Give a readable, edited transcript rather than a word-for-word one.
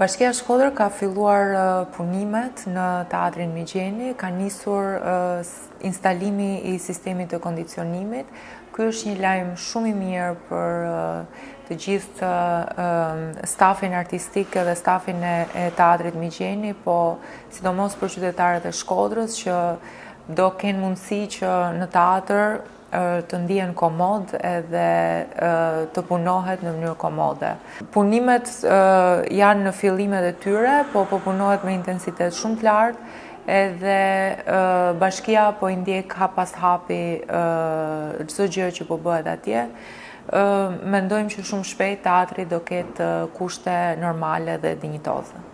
Bashkia Shkodër ka filluar punimet në teatrin Migjeni, ka nisur instalimi i sistemit të kondicionimit. Ky është një lajm shumë i mirë për të gjithë stafin artistik dhe stafin e teatrit Migjeni, po sidomos për qytetarët e Shkodrës që do kenë mundësi që në teatr të ndihen komod edhe të punohet në mënyrë komode. Punimet janë në fillimet e tyre, po punohet me intensitet shumë të lartë, edhe bashkia po i ndjek hap pas hapi çdo gjë që po bëhet atje. Mendojmë që shumë shpejt teatri do ketë kushte normale dhe dinjitoze.